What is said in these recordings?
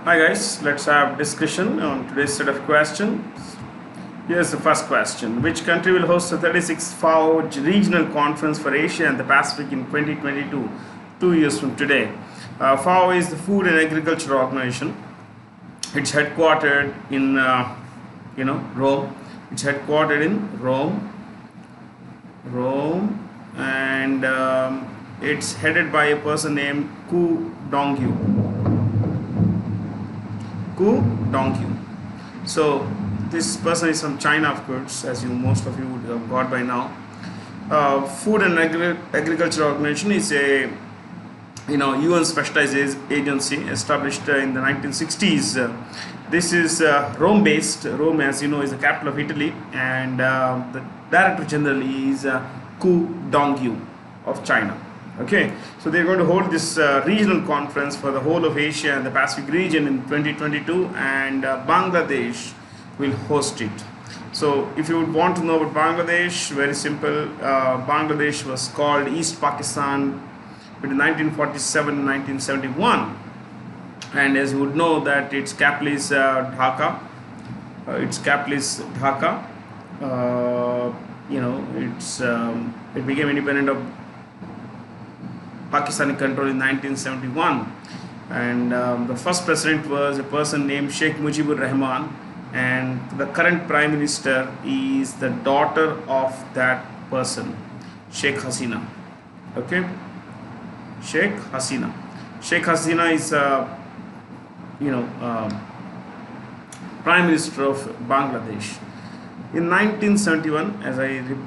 Hi guys, let's have discussion on today's set of questions. Here's the first question. Which country will host the 36th FAO Regional Conference for Asia and the Pacific in 2022, 2 years from today? FAO is the Food and Agriculture Organization. It's headquartered in, Rome. It's headquartered in Rome, and it's headed by a person named Ku Dongyu. So this person is from China, of course, as most of you would have got by now. Food and Agriculture Organization is a UN specialized agency established in the 1960s. This is Rome based. Rome, as you know, is the capital of Italy, and the director general is Ku Dongyu of China. Okay, so they're going to hold this regional conference for the whole of Asia and the Pacific region in 2022, and Bangladesh will host it. So if you would want to know about Bangladesh, very simple. Bangladesh was called East Pakistan between 1947 and 1971, and as you would know that its capital is Dhaka. It became independent of Pakistani control in 1971, and the first president was a person named Sheikh Mujibur Rahman, and the current prime minister is the daughter of that person, Sheikh Hasina. Okay, Sheikh Hasina. Sheikh Hasina is prime minister of Bangladesh. In 1971,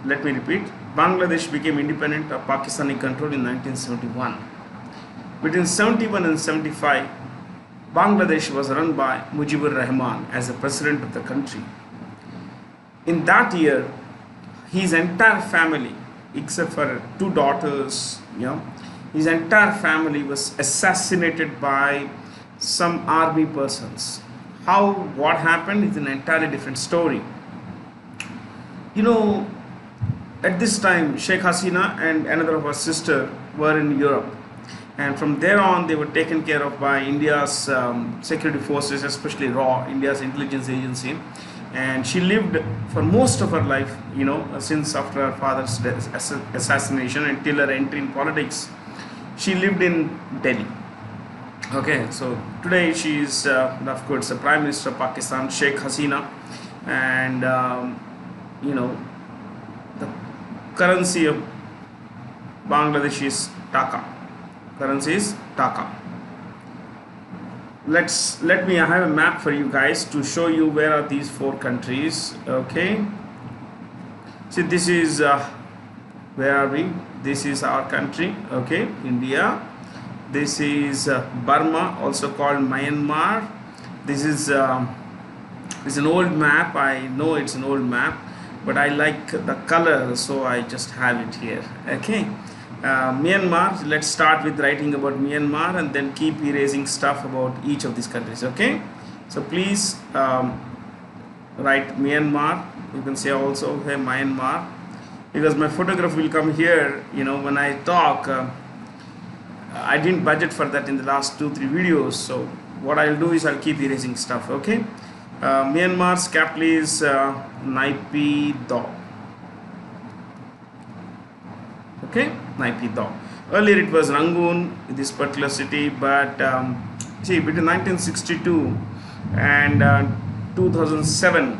let me repeat, Bangladesh became independent of Pakistani control in 1971. Between 71 and 75, Bangladesh was run by Mujibur Rahman as the president of the country. In that year, his entire family, except for two daughters, his entire family was assassinated by some army persons. What happened is an entirely different story. At this time, Sheikh Hasina and another of her sister were in Europe, and from there on they were taken care of by India's security forces, especially RAW, India's intelligence agency, and she lived for most of her life, since after her father's assassination until her entry in politics, she lived in Delhi. Okay, so today she is, of course, the Prime Minister of Pakistan, Sheikh Hasina, and the currency of Bangladesh is Taka. I have a map for you guys to show you where are these four countries. Okay, see, this is where are we? This is our country. Okay, India. This is Burma, also called Myanmar. This is an old map. I know it's an old map, but I like the color, so I just have it here. Okay, Myanmar. Let's start with writing about Myanmar and then keep erasing stuff about each of these countries. Okay, so please write Myanmar. You can say also here Myanmar, because my photograph will come here when I talk. I didn't budget for that in the last 2-3 videos, so what I'll do is I'll keep erasing stuff. Okay, Myanmar's capital is Naypyidaw. Okay, Naypyidaw. Earlier it was Rangoon, this particular city, but see, between 1962 and 2007,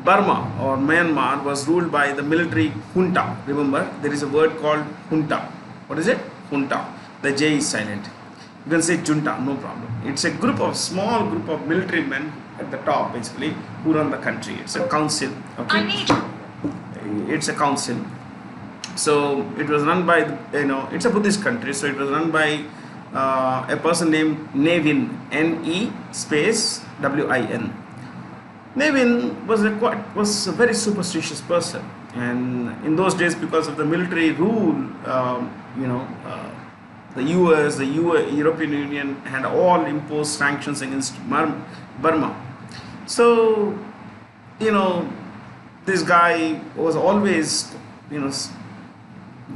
Burma or Myanmar was ruled by the military junta. Remember, there is a word called junta. What is it? Junta. The J is silent. You can say junta, no problem. It's a small group of military men at the top, basically, who run the country. It's a council. Okay, it's a council. So it was run by it's a Buddhist country. So it was run by a person named Nevin, N-E space W-I-N. Nevin was a very superstitious person, and in those days, because of the military rule, the US, the European Union had all imposed sanctions against Burma. So, this guy was always,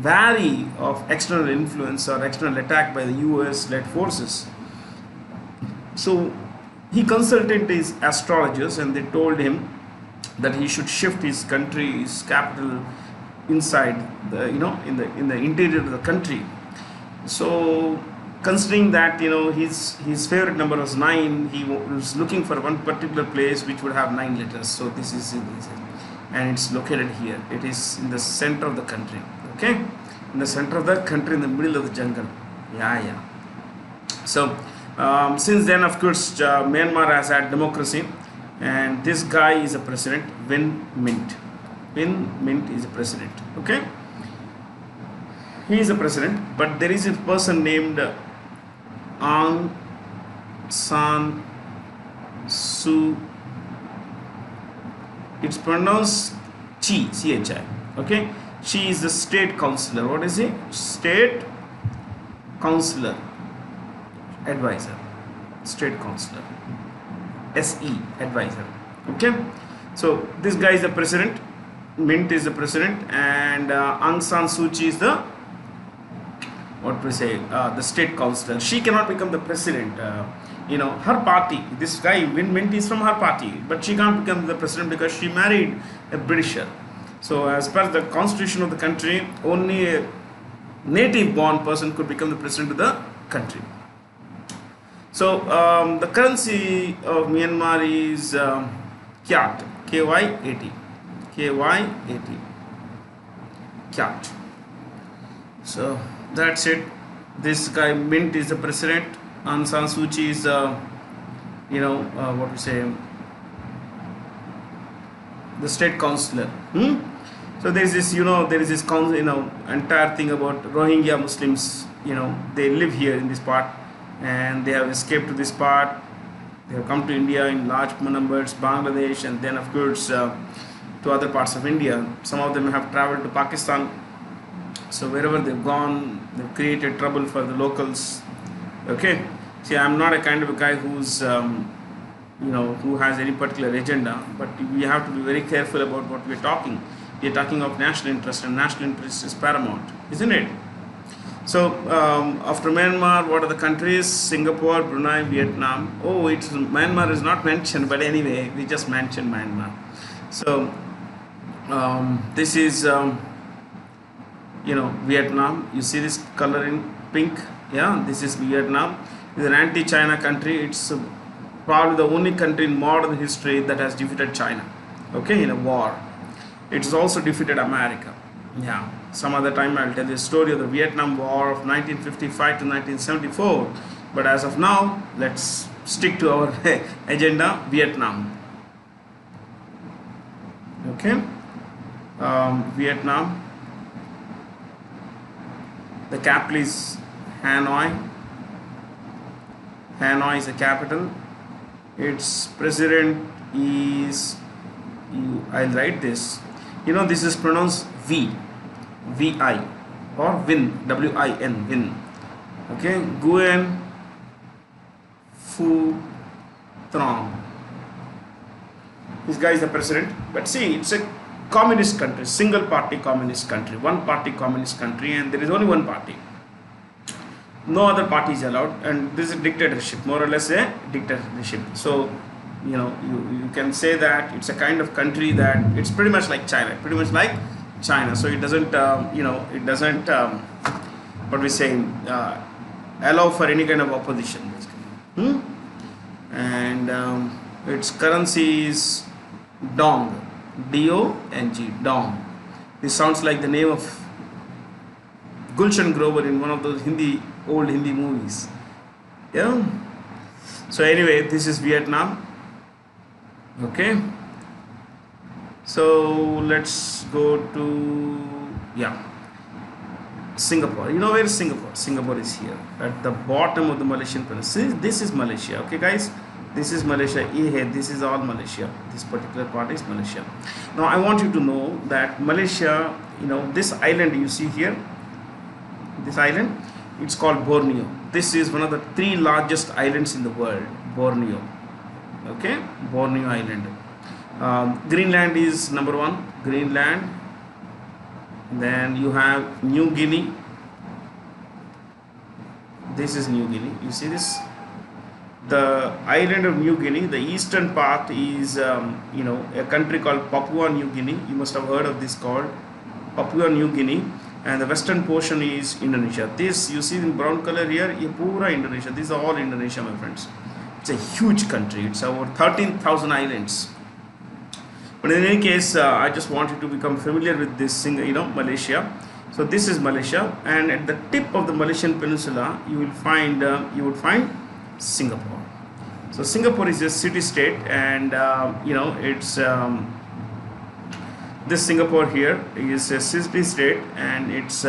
wary of external influence or external attack by the US led forces. So he consulted his astrologers and they told him that he should shift his country's capital inside the, in the interior of the country. So considering that his favorite number was 9, he was looking for one particular place which would have 9 letters. So this is and it's located here. It is in the center of the country. Okay, in the center of the country, in the middle of the jungle. Yeah. So since then, of course, Myanmar has had democracy, and this guy is a president, Win Mint. Win Mint is a president. Okay, he is a president, but there is a person named Aung San Suu. It's pronounced Chi, C-H-I. Okay, she is the state councillor. What is he? State councillor, advisor, state councillor, SE, advisor. Okay, so this guy is the president, Mint is the president, and Aung San Suu Kyi is the, what we say, the state councillor. She cannot become the president. Her party, this guy Win Mint is from her party, but she can't become the president because she married a Britisher. So as per the constitution of the country, only a native born person could become the president of the country. So the currency of Myanmar is Kyat, KY80, KY80, Kyat. So that's it. This guy Mint is the president. Aung San Suu Kyi is what we say, the state councillor. So there is this entire thing about Rohingya Muslims. They live here in this part, and they have escaped to this part. They have come to India in large numbers, Bangladesh, and then of course to other parts of India. Some of them have travelled to Pakistan. So wherever they've gone, they've created trouble for the locals. Okay, see, I'm not a kind of a guy who's who has any particular agenda, but we have to be very careful about what we're talking. We're talking of national interest, and national interest is paramount, isn't it? So after Myanmar, what are the countries? Singapore, Brunei, Vietnam. Oh, Myanmar is not mentioned, but anyway, we just mentioned Myanmar. So this is Vietnam. You see this color in pink? Yeah, this is Vietnam. It's an anti-China country. It's probably the only country in modern history that has defeated China, okay, in a war. It's also defeated America. Yeah, some other time I'll tell you the story of the Vietnam War of 1955 to 1974. But as of now, let's stick to our agenda, Vietnam. Okay, Vietnam. The capital is Hanoi. Hanoi is the capital. Its president is, I'll write this. This is pronounced V-I, or Win, W-I-N, Win. Okay, Nguyen Phu Trong. This guy is the president. But see, it's a communist country, single party communist country, one party communist country, and there is only one party. No other party is allowed, and this is a dictatorship, more or less a dictatorship. So you can say that it's a kind of country that it's pretty much like China, so it doesn't what we say, allow for any kind of opposition, basically. And its currency is Dong, D-O-N-G, Dong. This sounds like the name of Gulshan Grover in one of those old Hindi movies. Yeah. So anyway, this is Vietnam. Okay. So let's go to Singapore. Where is Singapore? Singapore is here at the bottom of the Malaysian peninsula. This is Malaysia. Okay, guys. This is Malaysia. This is all Malaysia. This particular part is Malaysia. Now I want you to know that Malaysia, this island you see here, this island, it's called Borneo. This is one of the 3 largest islands in the world, Borneo. Okay, Borneo Island. Greenland is number 1. Greenland. Then you have New Guinea. This is New Guinea. You see this? The island of New Guinea, the eastern part is a country called Papua New Guinea. You must have heard of this called Papua New Guinea. And the western portion is Indonesia. This you see in brown color here, pura Indonesia. These are all Indonesia, my friends. It's a huge country. It's over 13,000 islands. But in any case, I just wanted to become familiar with this, Malaysia. So this is Malaysia, and at the tip of the Malaysian peninsula, you would find Singapore. So Singapore is a city-state, and it's this Singapore here is a city-state, and its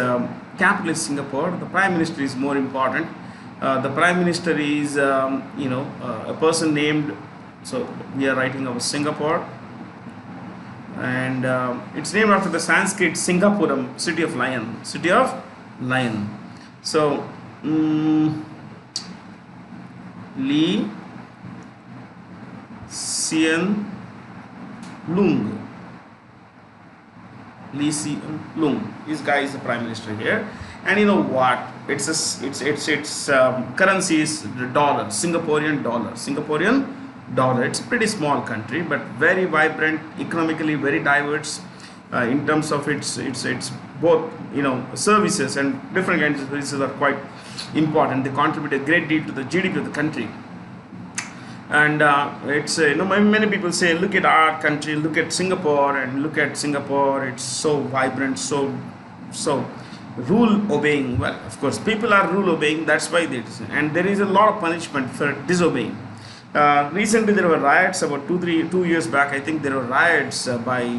capital is Singapore. The Prime Minister is more important. The Prime Minister is a person named. So we are writing about Singapore. And it's named after the Sanskrit Singapuram, city of lion. So Lee Hsien Loong. This guy is the Prime Minister here. And you know what? Its currency is the dollar, Singaporean dollar. It's a pretty small country, but very vibrant, economically very diverse. In terms of its both services and different kinds of services are quite important. They contribute a great deal to the GDP of the country. And it's many people say, look at our country, look at Singapore, and look at Singapore. It's so vibrant, so rule obeying. Well, of course, people are rule obeying. That's why and there is a lot of punishment for disobeying. Recently there were riots about 2 years back. I think there were riots by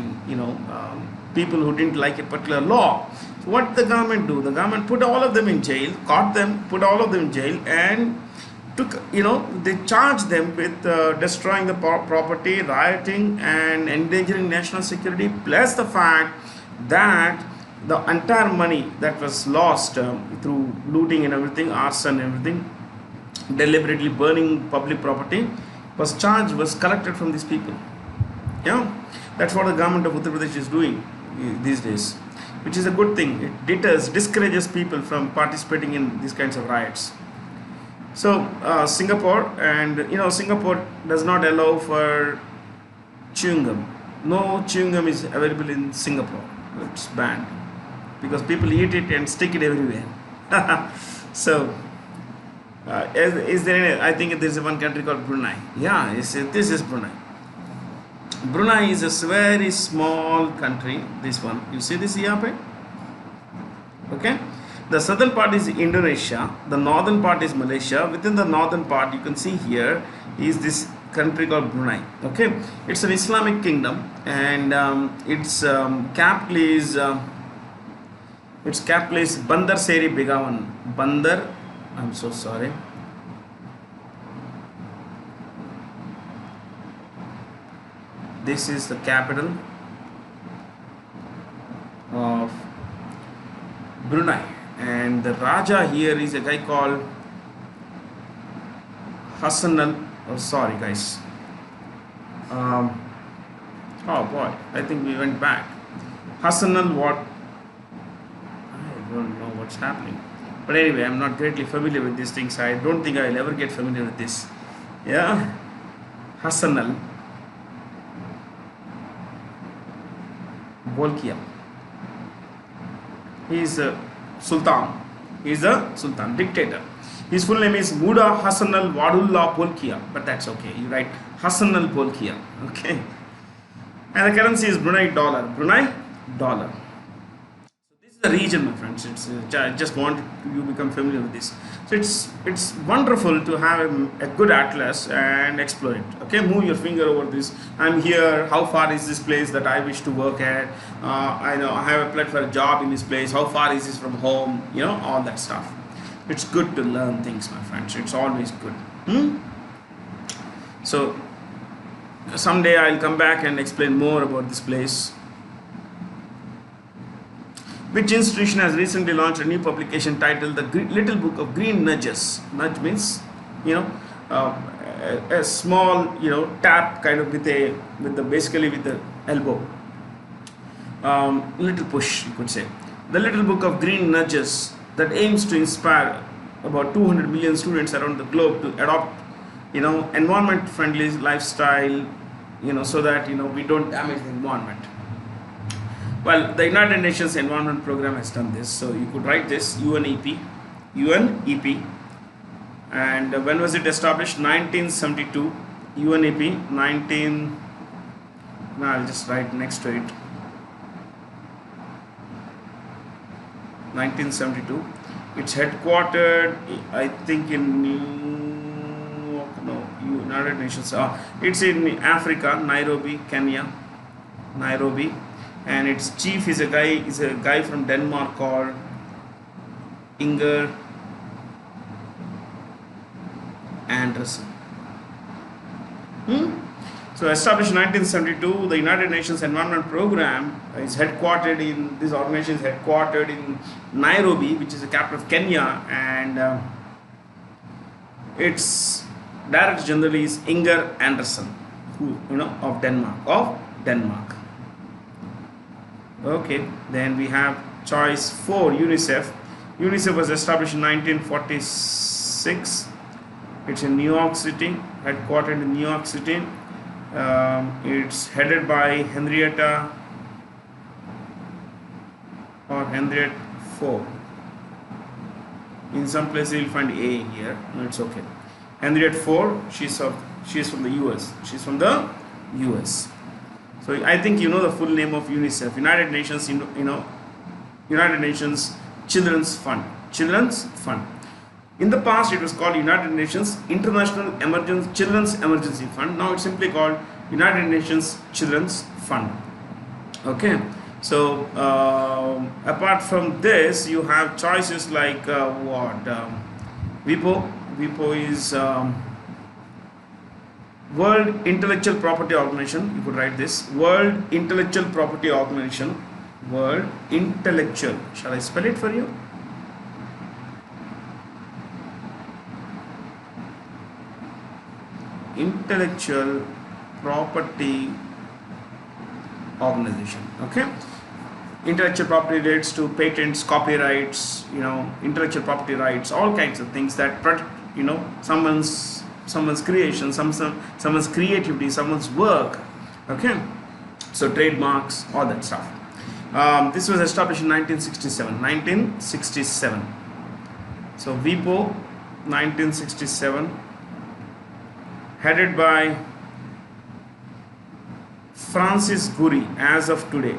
people who didn't like a particular law. So what did the government do? The government put all of them in jail, caught them, put all of them in jail, and they charged them with destroying the property, rioting, and endangering national security, plus the fact that the entire money that was lost through looting and everything, arson and everything, deliberately burning public property, was collected from these people. That's what the government of Uttar Pradesh is doing these days, which is a good thing. It discourages people from participating in these kinds of riots. So Singapore, and Singapore does not allow for chewing gum. No chewing gum is available in Singapore. It's banned because people eat it and stick it everywhere. So is there any, I think there's one country called Brunei. Yeah, this is Brunei. Brunei is a very small country. This one, you see this here? Okay. The southern part is Indonesia. The northern part is Malaysia. Within the northern part, you can see here is this country called Brunei. Okay, it's an Islamic kingdom, and its capital is Bandar Seri Begawan. I'm so sorry. This is the capital of Brunei, and the Raja here is a guy called Hassanal. Oh, sorry guys. Oh boy, I think we went back. Hassanal what? I don't know what's happening. But anyway, I'm not greatly familiar with these things. I don't think I'll ever get familiar with this. Yeah, Hassanal Bolkiah. He is a Sultan. He is a Sultan, dictator. His full name is Muda Hassanal Wadullah Bolkiah, but that's okay. You write Hassanal Bolkiah. Okay. And the currency is Brunei dollar. Brunei dollar. So this is the region, my friends. I just want you to become familiar with this. So it's wonderful to have a good atlas and explore it. Okay, move your finger over this. I'm here. How far is this place that I wish to work at? I know I have applied for a job in this place. How far is this from home? All that stuff. It's good to learn things, my friends. It's always good. So someday I'll come back and explain more about this place. Which institution has recently launched a new publication titled The Little Book of Green Nudges? Nudge means, a small, tap kind of basically with the elbow. little push, you could say. The Little Book of Green Nudges that aims to inspire about 200 million students around the globe to adopt, environment friendly lifestyle, so that, we don't damage the environment. Well, the United Nations Environment Program has done this, so you could write this UNEP. And when was it established? 1972. UNEP 19. Now I'll just write next to it. 1972. It's headquartered, I think, in United Nations. It's in Africa, Nairobi, Kenya, Nairobi, and its chief is a guy from Denmark called Inger Anderson. So established in 1972, the United Nations Environment Program is headquartered in, this organization is headquartered in Nairobi, which is the capital of Kenya, and its director general is Inger Anderson, of Denmark. Okay, then we have choice 4, UNICEF. UNICEF was established in 1946. It's in New York City, headquartered in New York City. It's headed by Henrietta 4. In some places you'll find A here. No, it's okay. Henrietta 4. She's from the US. She's from the US. So I think you know the full name of UNICEF, United Nations, United Nations Children's Fund. Children's Fund. In the past, it was called United Nations International Children's Emergency Fund. Now it's simply called United Nations Children's Fund. Okay. So apart from this, you have choices like WIPO. WIPO is World Intellectual Property Organization. You could write this: World Intellectual Property Organization. World Intellectual. Shall I spell it for you? Intellectual Property Organization. Okay. Intellectual property relates to patents, copyrights, intellectual property rights, all kinds of things that protect, someone's creation, someone's creativity, someone's work. Okay. So trademarks, all that stuff. This was established in 1967. 1967. So WIPO, 1967. Headed by Francis Gurry as of today.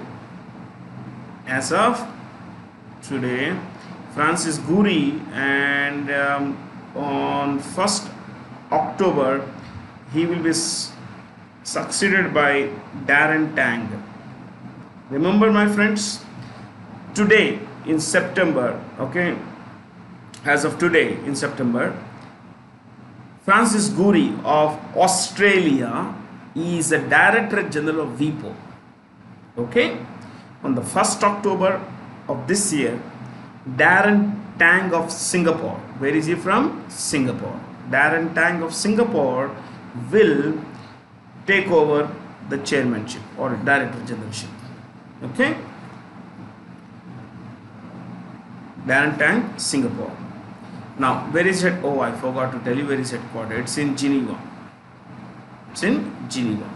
Francis Gurry, and on 1st October he will be succeeded by Darren Tang. Remember, my friends, today in September, okay, as of today in September, Francis Gurry of Australia is the Director General of WIPO. Okay, on the 1st October of this year, Darren Tang of Singapore. Where is he from? Singapore. Darren Tang of Singapore will take over the chairmanship or Director Generalship. Okay, Darren Tang, Singapore. Now, where is it? Oh, I forgot to tell you where is headquartered. It's in Geneva. It's in Geneva.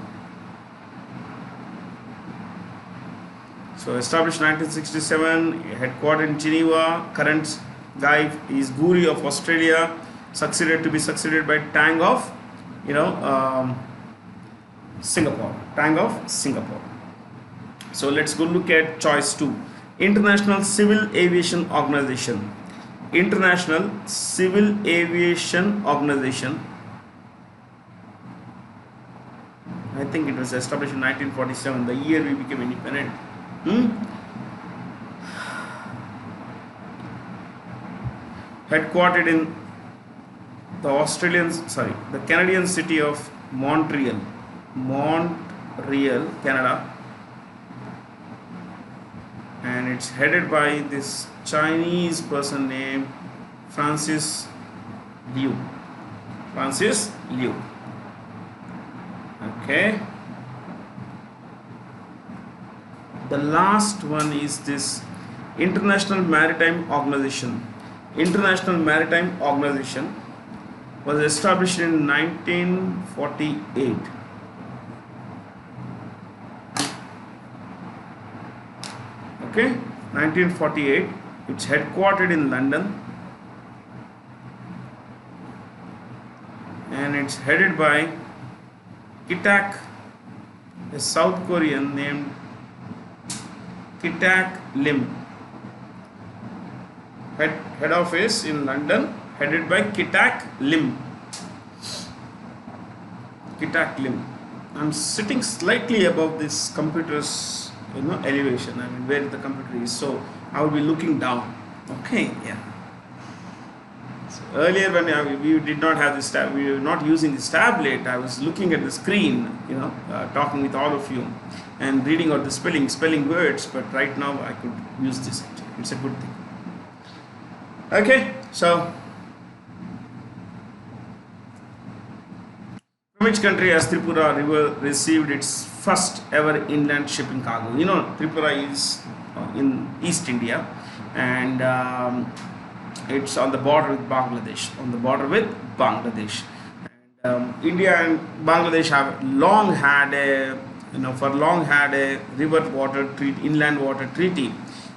So, established 1967, headquartered in Geneva. Current guy is Gurry of Australia, to be succeeded by Tang of, Singapore. Tang of Singapore. So, let's go look at choice 2. International Civil Aviation Organization. International Civil Aviation Organization. I think it was established in 1947, the year we became independent. Headquartered in the Canadian city of Montreal, Canada, and it's headed by this Chinese person named Francis Liu. Okay. The last one is this International Maritime Organization. International Maritime Organization was established in 1948. Okay, 1948. It's headquartered in London and it's headed by Kitak, a South Korean named Kitak Lim. Head office in London, headed by Kitak Lim. Kitak Lim. I'm sitting slightly above this computer's elevation. I mean, where the computer is, so I will be looking down. Okay, yeah. So earlier when we did not have this tab, we were not using this tablet. I was looking at the screen, talking with all of you and reading out the spelling words. But right now I could use this. Actually. It's a good thing. Okay, so from which country has Tripura river received its first ever inland shipping cargo? Tripura is in East India, and it's on the border with Bangladesh. And India and Bangladesh have long had a river water treaty, inland water treaty,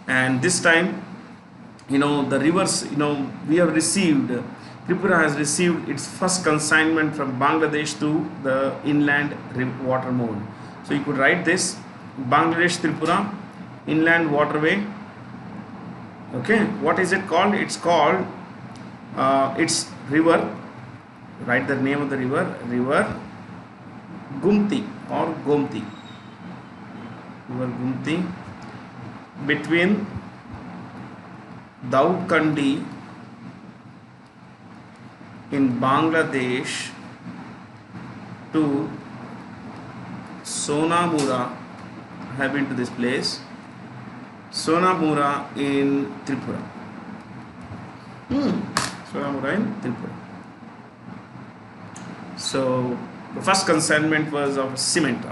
and this time, the rivers, we have received, Tripura has received its first consignment from Bangladesh to the inland water mode. So you could write this: Bangladesh Tripura inland waterway. Okay, what is it called? It's called it's river. Write the name of the river Gumti or Gomti. River Gumti between Daudkandi in Bangladesh to Sonamura. I have been to this place. Sonamura in Tripura. Sonamura in Tripura. So the first consignment was of cement.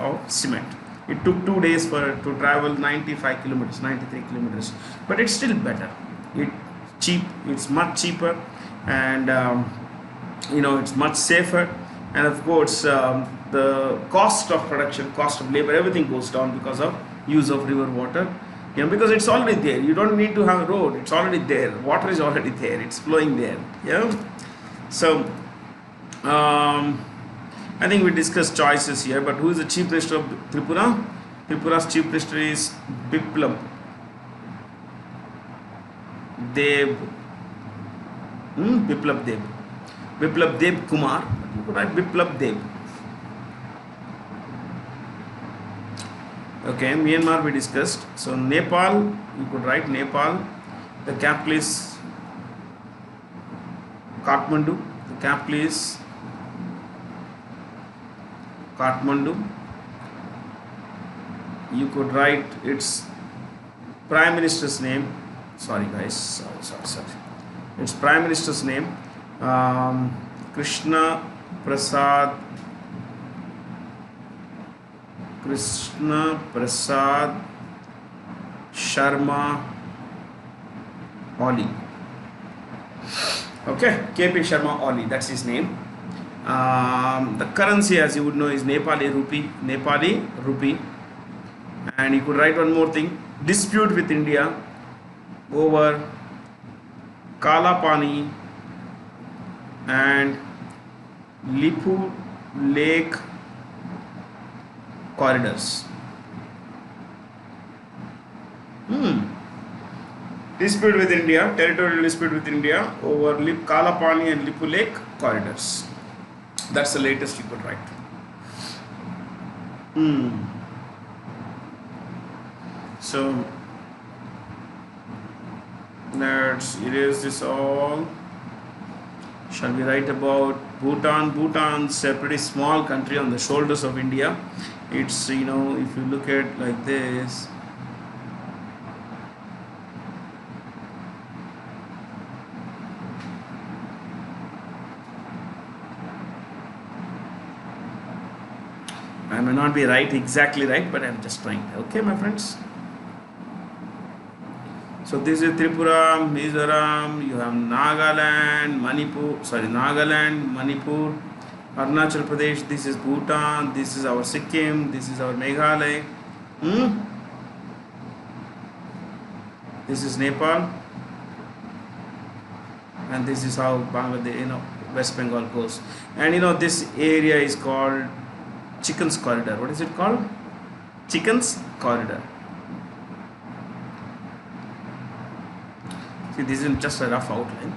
It took 2 days to travel 95 kilometers, 93 kilometers, but it's still better. It's much cheaper, and it's much safer, and of course the cost of production, cost of labor, everything goes down because of use of river water. Because it's already there. You don't need to have a road. It's already there. Water is already there. It's flowing there. So I think we discussed choices here. But who is the Chief Minister of Tripura? Tripura's Chief Minister is Biplab Dev. Biplab Dev Kumar. You could write Biplab Dev. Okay, Myanmar we discussed. So Nepal, you could write Nepal. The capital is Kathmandu. The capital is Kathmandu. You could write its Prime Minister's name. Sorry guys, sorry. Its Prime Minister's name, Krishna Prasad Sharma Oli. Okay, KP Sharma Oli, that's his name. The currency, as you would know, is Nepali rupee. And you could write one more thing: dispute with India over Kalapani and Lipu Lake corridors. Dispute with India, territorial dispute with India over Kalapani and Lipu Lake corridors. That's the latest you could write. So let's erase this all. Shall we write about Bhutan? Bhutan's a pretty small country on the shoulders of India. It's, if you look at like this, I may not be exactly right, but I'm just trying. Okay, my friends. So this is Tripura, Mizoram, you have Nagaland, Manipur, Arunachal Pradesh, this is Bhutan, this is our Sikkim, this is our Meghalaya, this is Nepal, and this is how Bangladesh, West Bengal goes. And this area is called Chickens Corridor. What is it called? Chickens Corridor. See, this is just a rough outline.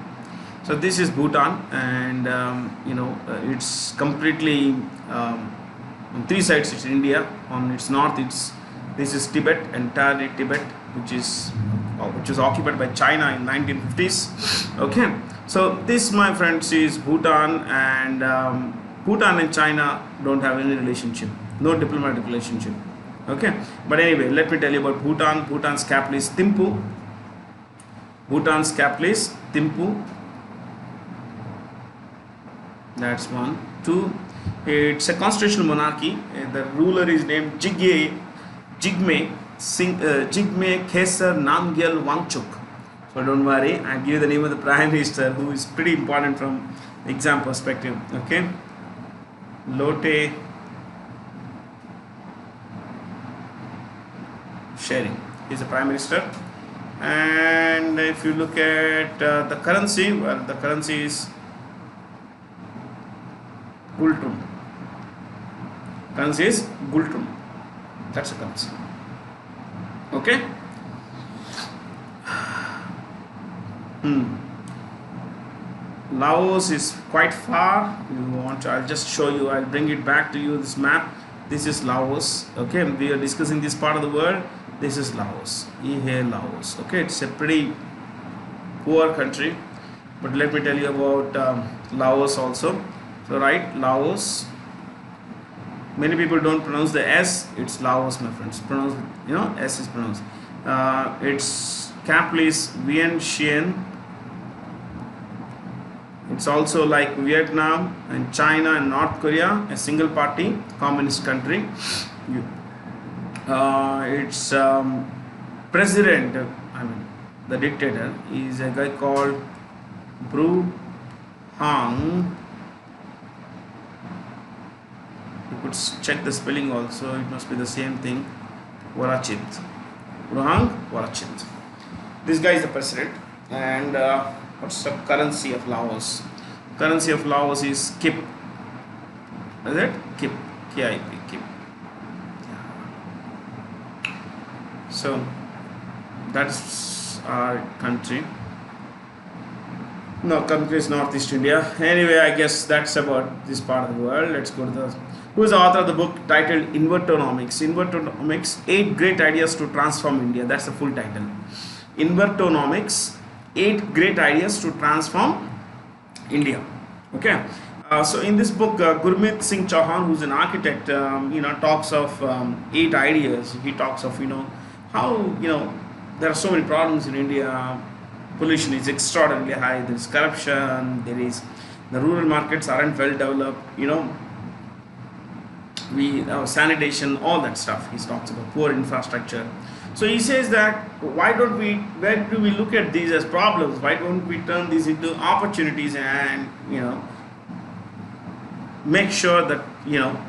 So this is Bhutan, and it's completely on three sides. It's India. On its north, this is Tibet, entirely Tibet, which was occupied by China in 1950s. Okay, so this, my friends, is Bhutan, and Bhutan and China don't have any relationship, no diplomatic relationship. Okay, but anyway, let me tell you about Bhutan. Bhutan's capital is Thimphu. That's one. Two, it's a constitutional monarchy. The ruler is named Jigme Khesar Namgyal Wangchuk. So don't worry, I give you the name of the Prime Minister, who is pretty important from exam perspective. Okay, Lotte Sharing is the Prime Minister. And if you look at the currency, well, the currency is Gultum. That's a currency. Okay. Laos is quite far. I'll just show you. I'll bring it back to you. This map. This is Laos. Okay, we are discussing this part of the world. This is Laos. Laos. Okay, it's a pretty poor country, but let me tell you about Laos also. So Laos. Many people don't pronounce the S. It's Laos, my friends. S is pronounced. Its capital is Vientiane. It's also like Vietnam and China and North Korea, a single party communist country. Its president, the dictator, is a guy called Bruhang. You could check the spelling also, it must be the same thing. Warachit. Bruhang Warachit. This guy is the president. And what's the currency of Laos? Currency of Laos is Kip. Is it? Kip. KIP. Kip. So that's our country. No, country is Northeast India. Anyway, I guess that's about this part of the world. Let's go to who is the author of the book titled Invertonomics? Invertonomics, 8 Great Ideas to Transform India. That's the full title. Invertonomics, 8 Great Ideas to Transform India. Okay. So in this book, Gurmeet Singh Chauhan, who's an architect, talks of 8 ideas. He talks of, how, there are so many problems in India. Pollution is extraordinarily high. There is corruption. The rural markets aren't well developed. Sanitation, all that stuff. He talks about poor infrastructure. So he says that where do we look at these as problems? Why don't we turn these into opportunities and make sure that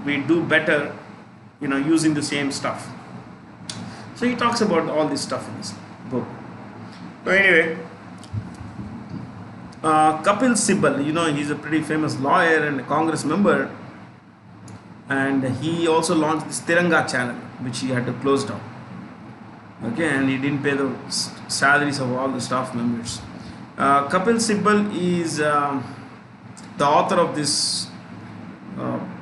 we do better using the same stuff. So he talks about all this stuff in this book. So anyway, Kapil Sibal, he's a pretty famous lawyer and a Congress member, and he also launched this Tiranga channel, which he had to close down. Okay, and he didn't pay the salaries of all the staff members. Kapil Sibal is the author of this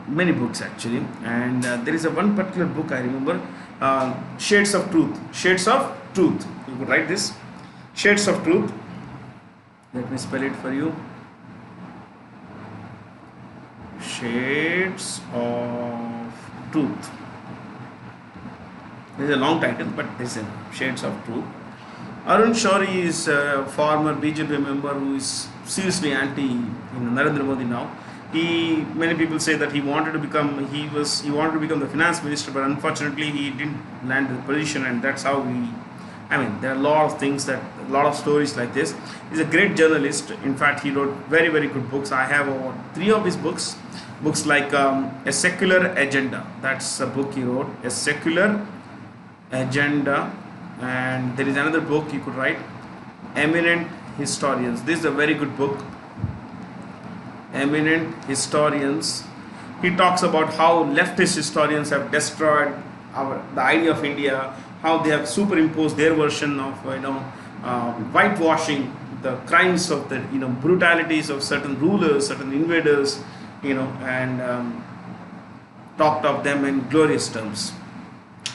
many books actually, and there is one particular book I remember, Shades of Truth. You could write this, Shades of Truth. Let me spell it for you. Shades of Truth. This is a long title, but this is Shades of Truth. Arun Shourie is a former BJP member who is seriously anti Narendra Modi now. Many people say that he wanted to become the finance minister, but unfortunately he didn't land the position, and that's how he I mean, there are a lot of things that, a lot of stories like this. He's a great journalist. In fact, he wrote very, very good books. I have over 3 of his books. Books like A Secular Agenda. That's a book he wrote, A Secular Agenda. And there is another book he could write, Eminent Historians. This is a very good book, Eminent Historians. He talks about how leftist historians have destroyed the idea of India, how they have superimposed their version of whitewashing the crimes of the brutalities of certain rulers, certain invaders, and talked of them in glorious terms.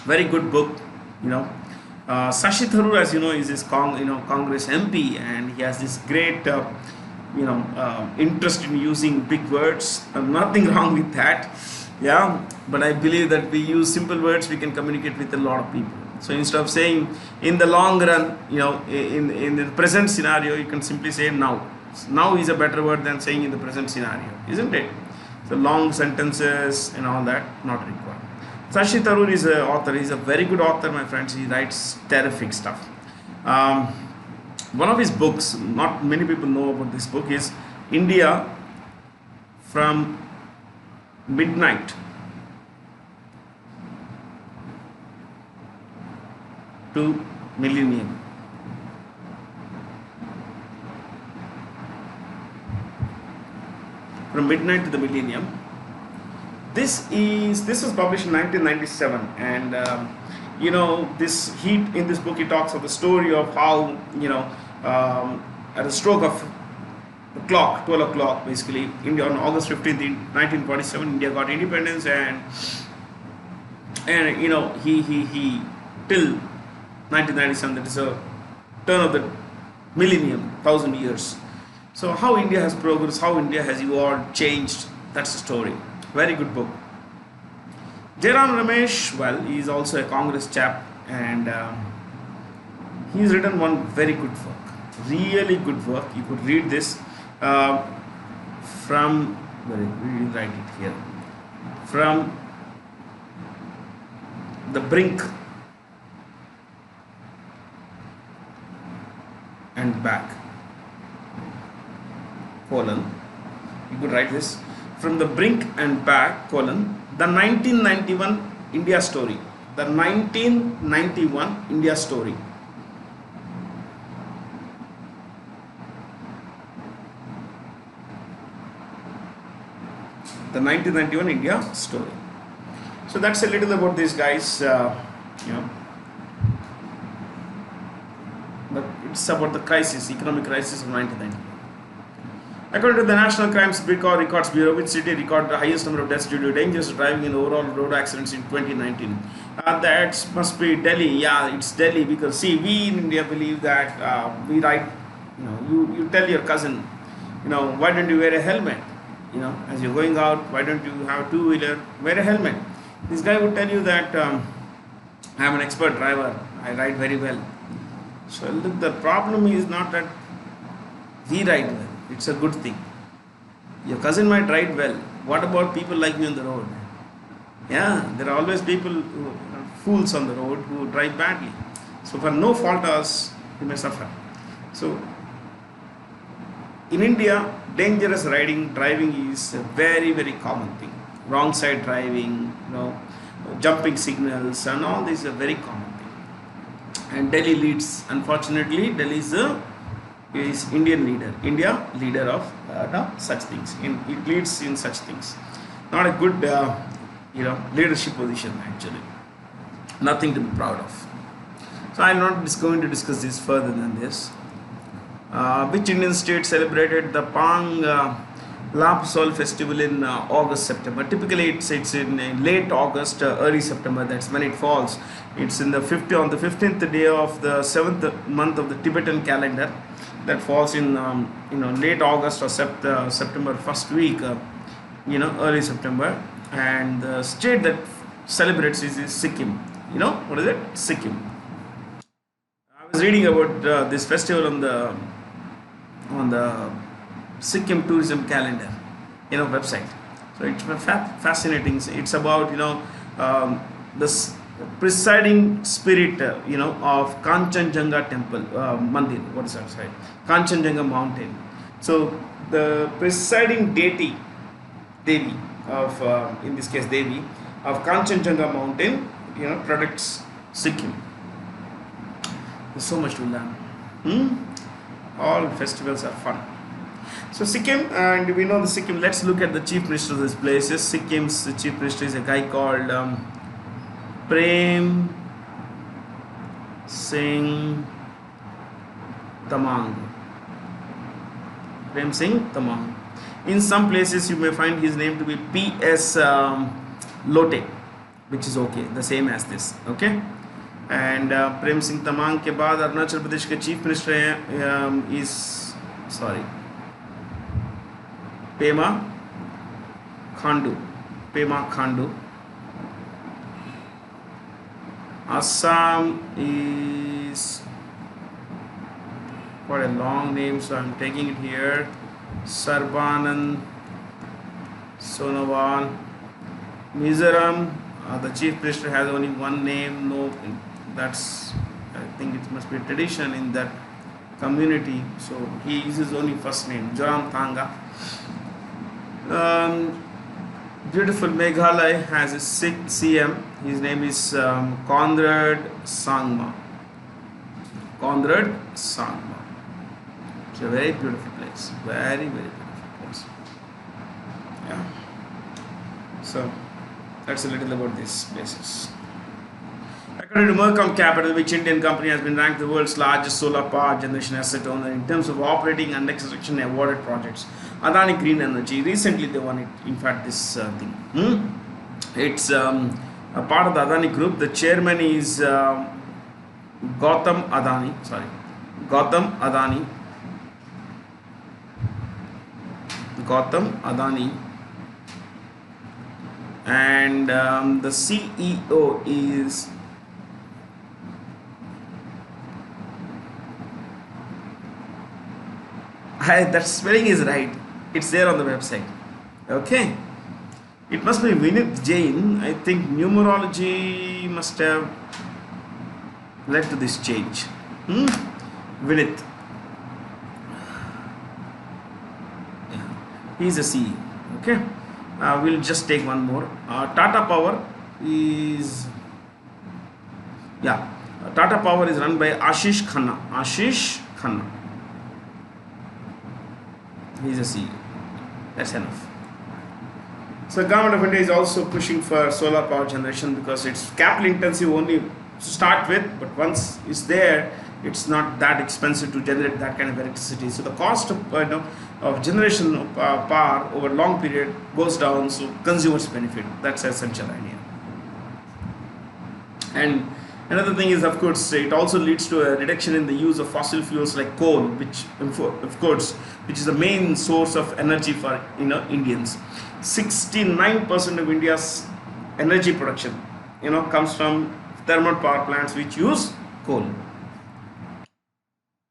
Very good book. Shashi Tharoor, as you know, is his Congress MP, and he has this great interest in using big words. Nothing wrong with that, yeah, but I believe that we use simple words, we can communicate with a lot of people. So instead of saying in the long run, in the present scenario, you can simply say now. Now is a better word than saying in the present scenario, isn't it? So long sentences and all that, not required. Shashi Tharoor is an author. He's a very good author, my friends. He writes terrific stuff. One of his books, not many people know about this book, is India from Midnight to Millennium. From Midnight to the Millennium. This was published in 1997, and in this book he talks of the story of how at the stroke of the clock, 12 o'clock, basically, India on August 15th, 1947, India got independence, and he till 1997, that is a turn of the millennium, 1,000 years. So how India has progressed, how India has evolved, changed, that's the story. Very good book. Jairam Ramesh, well, he is also a Congress chap, and he's written one very good work, really good work. You could read this from, where will write it here, from the brink and back, colon, you could write this, from the brink and back, colon, the 1991 India story, the 1991 India story. The 1991 India story. So that's a little about these guys, but it's about the crisis, economic crisis of 1990. According to the National Crimes Records Bureau, which city recorded the highest number of deaths due to dangerous driving and overall road accidents in 2019? That must be Delhi. Yeah, it's Delhi, because see, we in India believe that we ride. You tell your cousin, why don't you wear a helmet? As you're going out, why don't you have a two-wheeler? Wear a helmet. This guy would tell you that I'm an expert driver. I ride very well. So look, the problem is not that we ride well. It's a good thing. Your cousin might ride well. What about people like you on the road? Yeah, there are always people who are fools on the road who drive badly. So for no fault of us, you may suffer. So in India, dangerous driving is a very, very common thing. Wrong side driving, jumping signals, and all this is a very common thing. And Delhi leads. Unfortunately, Delhi is India leader of such things. It leads in such things. Not a good leadership position, actually. Nothing to be proud of. So I'm not going to discuss this further than this. Which Indian state celebrated the Pang Lapsol festival in August, September? Typically it's in late August, early September. That's when it falls. It's on the 15th day of the 7th month of the Tibetan calendar. That falls in late August or September first week, early September. And the state that celebrates is Sikkim. What is it? Sikkim. I was reading about this festival on the Sikkim tourism calendar, website. So it's fascinating. It's about the presiding spirit, of Kanchenjunga temple, mandir. What is that? Sorry, Kanchenjunga mountain. So the presiding Devi of, in this case Devi of Kanchenjunga mountain, protects Sikkim. There's so much to learn. All festivals are fun. So Sikkim, and we know the Sikkim. Let's look at the chief minister of this place. Sikkim's chief minister is a guy called Prem Singh Tamang. Prem Singh Tamang. In some places you may find his name to be P.S. Lote, which is okay, the same as this. Okay. And Prem Singh Tamang के बाद अरुणाचल प्रदेश के chief minister हैं Pema Khandu. Assam is quite a long name, so I'm taking it here. Sarbanand Sonowal. Mizoram, the chief minister has only one name. No, that's, I think it must be a tradition in that community, so he uses only first name. Joram Thanga. Beautiful Meghalaya has a CM. His name is Conrad Sangma. It's a very beautiful place. Very, very beautiful place. Yeah. So that's a little about these places. According to Mercom Capital, which Indian company has been ranked the world's largest solar power generation asset owner in terms of operating and execution awarded projects, Adani Green Energy. Recently they won it. In fact, this thing. It's a part of the Adani Group. The chairman is Gautam Adani. And the CEO is that spelling is right. It's there on the website. Okay. It must be Vinit Jain. I think numerology must have led to this change. Vinit. Yeah. He's a CEO. Okay. We'll just take one more. Tata Power is run by Ashish Khanna. He's a CEO. That's enough. So government of India is also pushing for solar power generation because it's capital intensive only to start with, but once it's there, it's not that expensive to generate that kind of electricity. So the cost of generation of power over a long period goes down, so consumers benefit. That's the essential idea. And another thing is, of course, it also leads to a reduction in the use of fossil fuels like coal, which is the main source of energy for Indians. 69% of India's energy production comes from thermal power plants which use coal.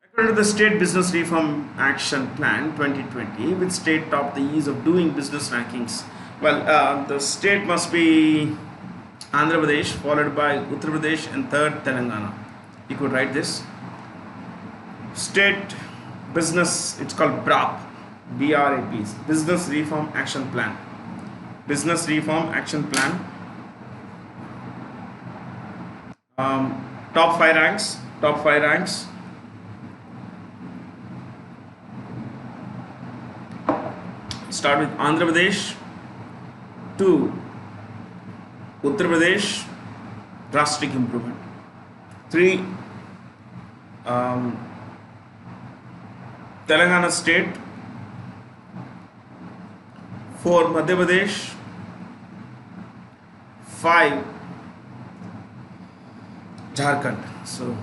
According to the State Business Reform Action Plan 2020, which state topped the ease of doing business rankings? Well, the state must be Andhra Pradesh, followed by Uttar Pradesh, and third Telangana. You could write this. State business, it's called BRAP, BRAP, Business Reform Action Plan. Business Reform Action Plan. Top five ranks. Start with Andhra Pradesh, 2 Uttar Pradesh, drastic improvement. 3 Telangana state, 4 Madhya Pradesh, 5 Jharkhand. So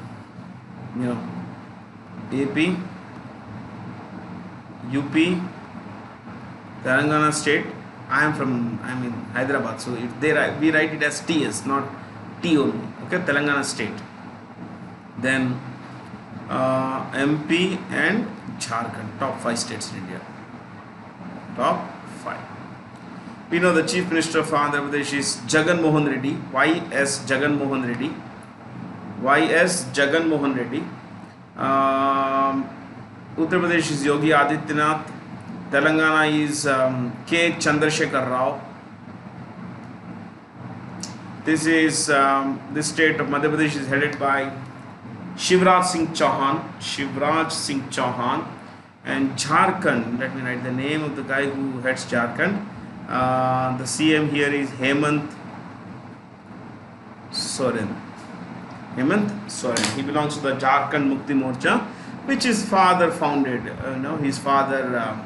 AP, UP, Telangana state. I'm in Hyderabad, so if we write it as TS, not T only. Okay, Telangana state. Then MP and Jharkhand, top 5 states in India. Top 5. We know the Chief Minister of Andhra Pradesh is Jagan Mohan Reddy, Y.S. Jagan Mohan Reddy. Y.S. Jagan Mohan Reddy. Uttar Pradesh is Yogi Adityanath. Telangana is K. Chandrasekhar Rao. This is the state of Madhya Pradesh is headed by Shivraj Singh Chauhan. Shivraj Singh Chauhan. And Jharkhand, let me write the name of the guy who heads Jharkhand. The CM here is Hemant Soren. Hemant Soren. He belongs to the Jharkhand Mukti Morcha, which his father founded. His father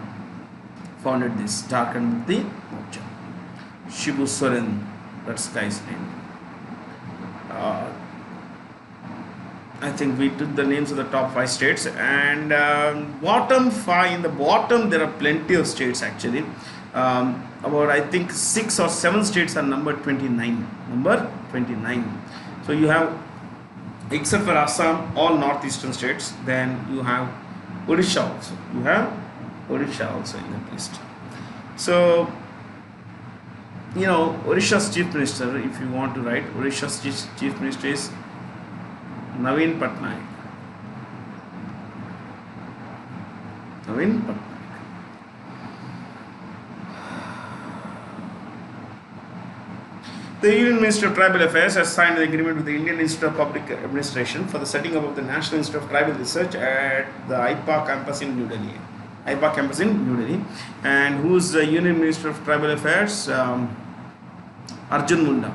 founded this Jharkhand Mukti Morcha. Shibu Soren, that's the guy's name. I think we took the names of the top 5 states, and bottom 5, in the bottom there are plenty of states actually. About I think 6 or 7 states are number 29. Number 29. So you have, except for Assam, all northeastern states. Then you have Odisha also. You have Odisha also in that list. So, Odisha's chief minister, if you want to write, Odisha's chief minister is Naveen Patnaik. Naveen Patnaik. The Union Ministry of Tribal Affairs has signed an agreement with the Indian Institute of Public Administration for the setting up of the National Institute of Tribal Research at the IPA campus in New Delhi. IPA campus in New Delhi. And who's the Union Minister of Tribal Affairs? Arjun Munda.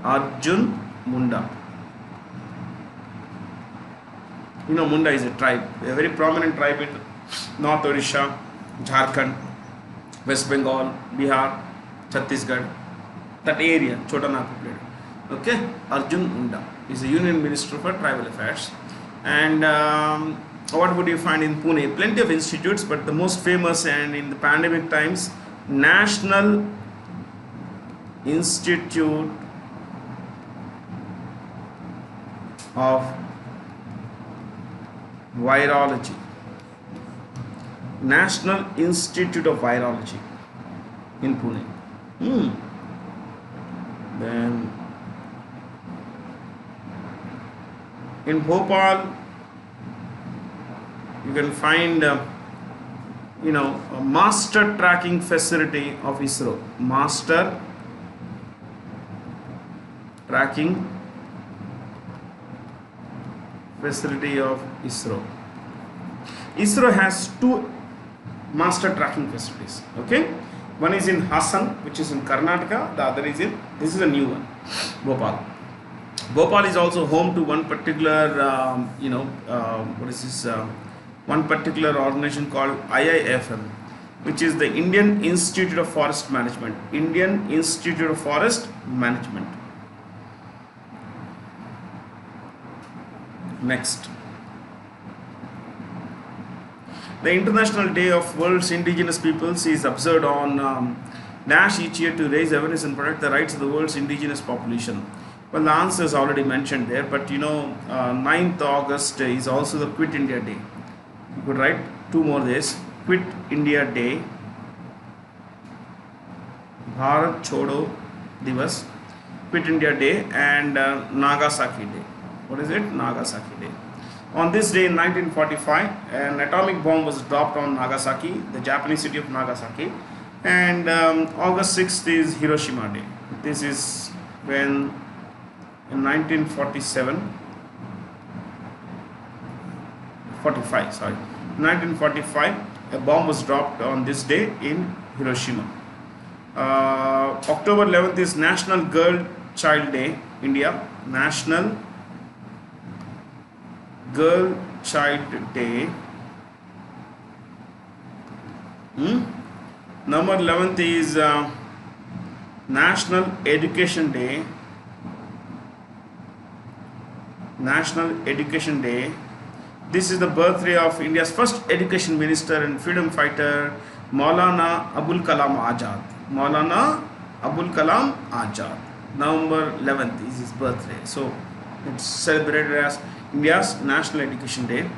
Arjun Munda. Munda is a tribe, a very prominent tribe in North Odisha, Jharkhand, West Bengal, Bihar, Chhattisgarh. That area, Chota Nagpur. Okay, Arjun Munda is the Union Minister for Tribal Affairs. And what would you find in Pune? Plenty of institutes, but the most famous, and in the pandemic times, National Institute of Virology. National Institute of Virology in Pune. Then in Bhopal you can find a master tracking facility of ISRO. Master tracking facility of ISRO. ISRO has 2 master tracking facilities. Okay. One is in Hassan, which is in Karnataka. The other is this is a new one, Bhopal. Bhopal is also home to one particular, one particular organization called IIFM, which is the Indian Institute of Forest Management. Indian Institute of Forest Management. Next. The International Day of World's Indigenous Peoples is observed on Dash each year to raise awareness and protect the rights of the world's indigenous population. Well, the answer is already mentioned there, but 9th August is also the Quit India Day. You could write 2 more days. Quit India Day, Bharat Chodo Divas, Quit India Day, and Nagasaki Day. What is it? Nagasaki Day. On this day in 1945, an atomic bomb was dropped on Nagasaki, the Japanese city of Nagasaki, and August 6th is Hiroshima Day. This is when in 1945, a bomb was dropped on this day in Hiroshima. October 11th is National Girl Child Day, India. National Girl Child Day. Number 11th is National Education Day. National Education Day. This is the birthday of India's first education minister and freedom fighter, Maulana Abul Kalam Azad. Maulana Abul Kalam Azad. November 11th is his birthday. So it's celebrated as India's National Education Day.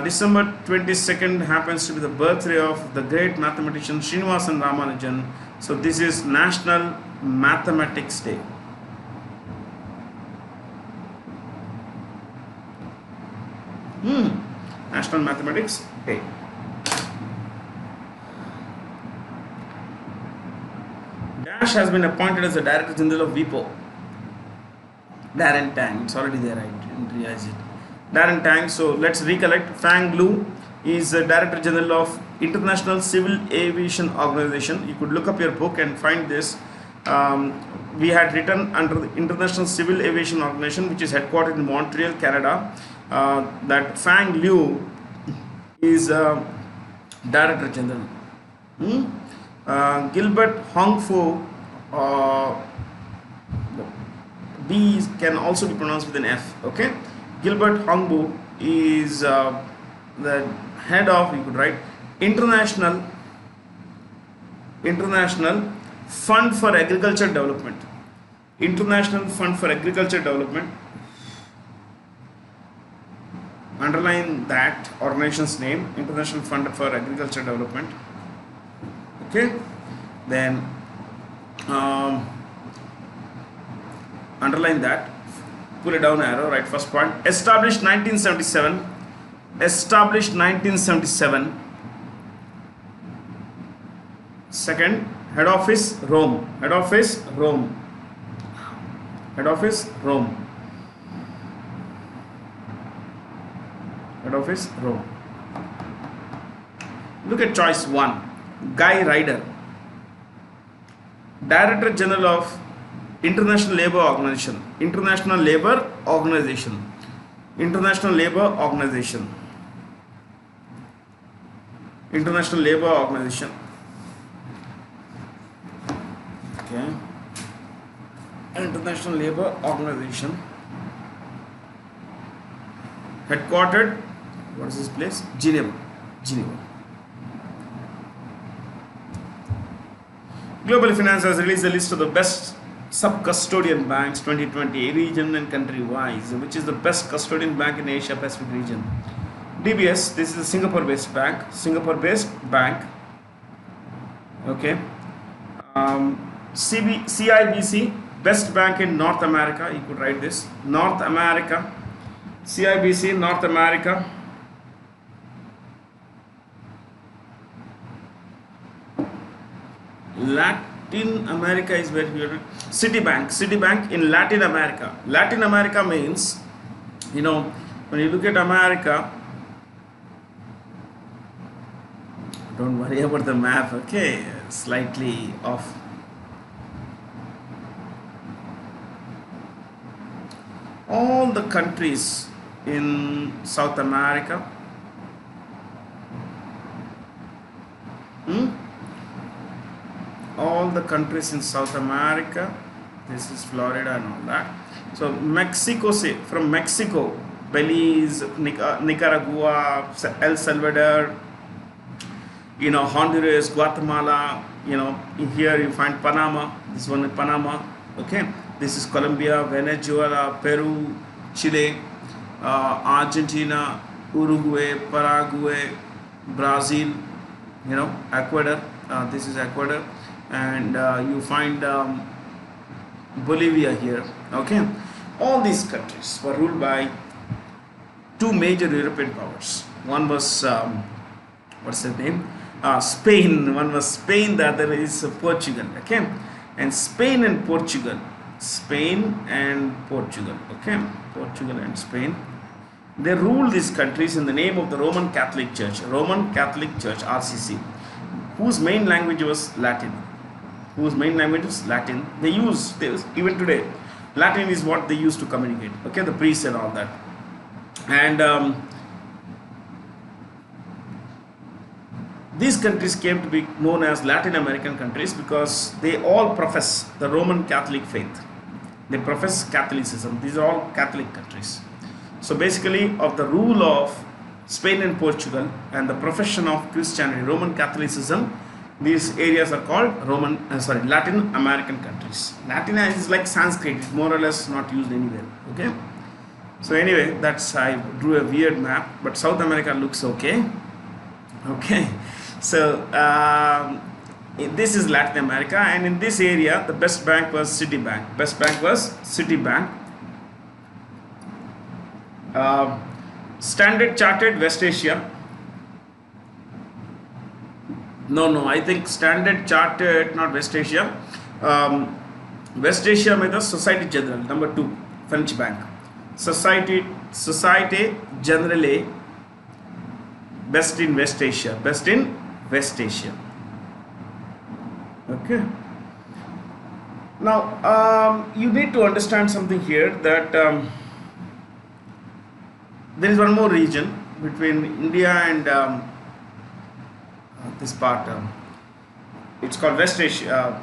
December 22nd happens to be the birthday of the great mathematician Srinivasan Ramanujan, So this is National Mathematics Day. National Mathematics Day. Dash has been appointed as the Director General of WIPO. Darren Tang, it's already there, I didn't realize it. Darren Tang, so let's recollect. Fang Lu is the Director General of International Civil Aviation Organization. You could look up your book and find this. We had written under the International Civil Aviation Organization, which is headquartered in Montreal, Canada, that Fang Liu is Director General. Gilbert Hongfu, B can also be pronounced with an F. Okay, Gilbert Hongbu is the head of, you could write, International Fund for Agriculture Development. International Fund for Agriculture Development. Underline that organization's name, International Fund for Agriculture Development. Okay, then underline that, pull it down arrow, right, first point. Established 1977. Established 1977. Second, head office Rome. Head office Rome. Head office Rome. Head office Rome. Look at choice 1. Guy Ryder, Director General of International Labour Organization. International Labour Organization. International Labour Organization. International Labour Organization. Okay. International Labour Organization. Headquartered, what is this place? Geneva. Geneva. Global Finance has released a list of the best sub-custodian banks 2020 region and country wise. Which is the best custodian bank in Asia Pacific region? DBS, this is a Singapore based bank. Singapore based bank. Okay. CIBC, best bank in North America. You could write this. North America. CIBC, North America. Latin America is where we are. Citibank. Citibank in Latin America. Latin America means, you know, when you look at America, don't worry about the map, okay, slightly off. All the countries in South America, all the countries in South America, this is Florida and all that. So Mexico, say from Mexico, Belize, Nicaragua, El Salvador, you know, Honduras, Guatemala, you know, here you find Panama, this one is Panama, okay, this is Colombia, Venezuela, Peru, Chile, Argentina, Uruguay, Paraguay, Brazil, you know, Ecuador, this is Ecuador, and you find Bolivia here, okay. All these countries were ruled by two major European powers. One was what's the name? Spain. One was Spain, the other is Portugal, okay. And Spain and Portugal, okay, Portugal and Spain, they ruled these countries in the name of the Roman Catholic Church, RCC, whose main language was Latin. They use, even today, Latin is what they use to communicate, okay, the priests and all that. And these countries came to be known as Latin American countries because they all profess the Roman Catholic faith. They profess Catholicism. These are all Catholic countries. So basically, of the rule of Spain and Portugal and the profession of Christianity, Roman Catholicism, these areas are called Latin American countries. Latin is like Sanskrit, it's more or less not used anywhere, okay. So anyway, I drew a weird map, but South America looks okay. Okay, so This is Latin America, and in this area the best bank was Citibank. Best bank was Citibank. Standard Chartered West Asia. No, I think Standard Chartered, not West Asia. West Asia में था Society General, number 2, French bank. Society Generale, best in West Asia. Best in West Asia. Okay. Now you need to understand something here, that there is one more region between India and this part. It's called West Asia.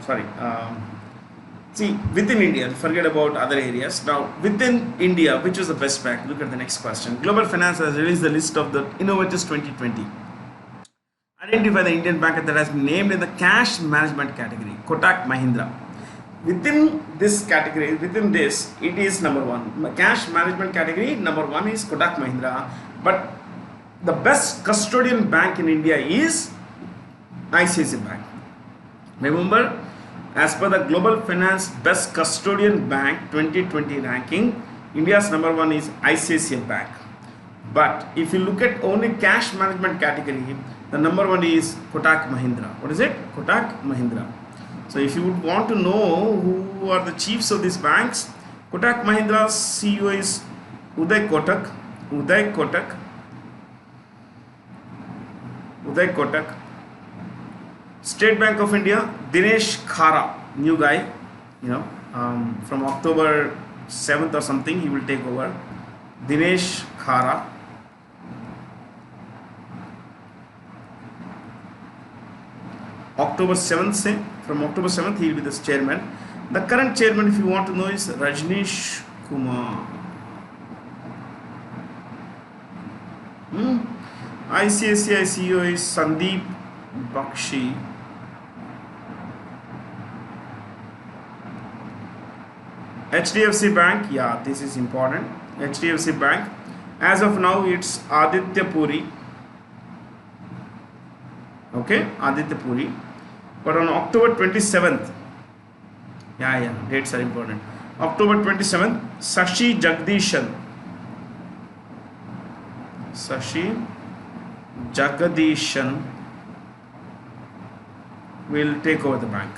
See, within India, forget about other areas. Now, within India, which is the best bank? Look at the next question. Global Finance has released the list of the innovators 2020. Identify the Indian bank that has been named in the cash management category. Kotak Mahindra. Within this category, it is number 1. Cash management category, number 1 is Kotak Mahindra. But the best custodian bank in India is ICICI Bank. Remember, as per the Global Finance Best Custodian Bank 2020 ranking, India's number 1 is ICICI Bank. But if you look at only cash management category, the number 1 is Kotak Mahindra. What is it? Kotak Mahindra. So if you would want to know who are the chiefs of these banks, Kotak Mahindra's CEO is Uday Kotak. State Bank of India, Dinesh Khara, new guy, from October 7th or something, he will take over. Dinesh Khara. From October 7th, he will be the chairman. The current chairman, if you want to know, is Rajneesh Kumar. ICICI CEO is Sandeep Bakshi. HDFC Bank, yeah, this is important. HDFC Bank, as of now, it's Aditya Puri. Okay, Aditya Puri. But on October 27th, dates are important. October 27th, Sashi Jagadishan will take over the bank.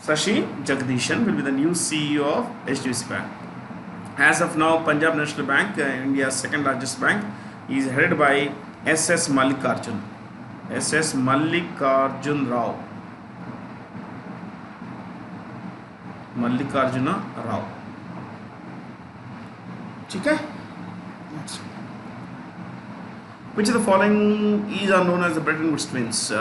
Sashi Jagadishan will be the new CEO of HDFC Bank. As of now, Punjab National Bank, India's second largest bank, is headed by S.S. Mallikarjun Rao. Mallikarjuna Rao. Okay? Which of the following is are known as the Bretton Woods twins?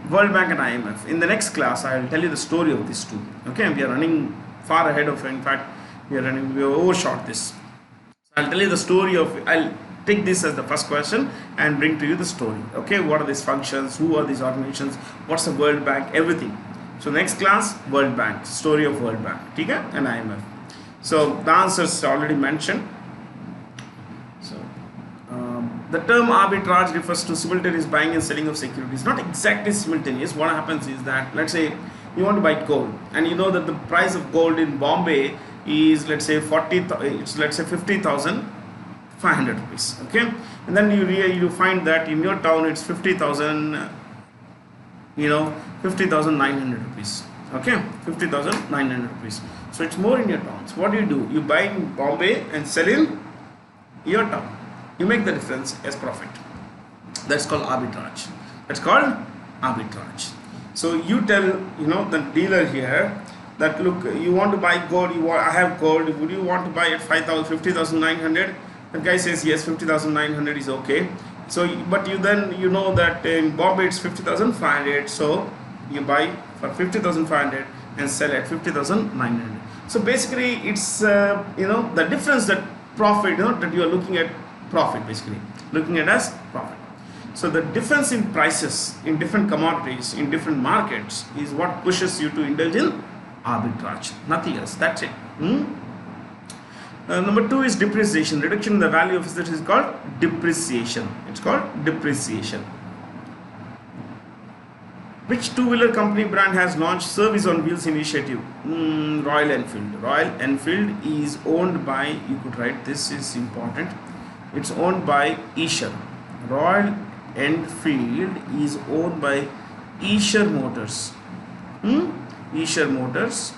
World Bank and IMF. In the next class, I will tell you the story of these two. Okay, we are running far ahead of. In fact, we overshot this. So I'll tell you the story of. I'll take this as the first question and bring to you the story. Okay, what are these functions? Who are these organizations? What's the World Bank? Everything. So next class, World Bank, story of World Bank, okay, and IMF. So the answers already mentioned. The term arbitrage refers to simultaneous buying and selling of securities. Not exactly simultaneous. What happens is that, let's say you want to buy gold, and you know that the price of gold in Bombay is, let's say 50,500 rupees. Okay, and then you find that in your town it's 50,000, 50,900 rupees. Okay, 50,900 rupees. So it's more in your town. So what do? You buy in Bombay and sell in your town. You make the difference as profit. That's called arbitrage. So you tell the dealer here that, look, you want to buy gold. I have gold. Would you want to buy at 50,900? The guy says yes, 50,900 is okay. So, but you know that in Bombay it's 50,500. So you buy for 50,500 and sell at 50,900. So basically, it's the difference, that profit, that you are looking at. Profit, basically looking at as profit. So the difference in prices in different commodities in different markets is what pushes you to indulge in arbitrage, nothing else. That's it. Number 2 is depreciation. Reduction in the value of assets is called depreciation. It's called depreciation. Which two-wheeler company brand has launched Service on Wheels initiative? Royal Enfield. Royal Enfield is owned by, you could write this is important, it's owned by Esher. Royal Enfield is owned by Esher Motors. Esher Motors.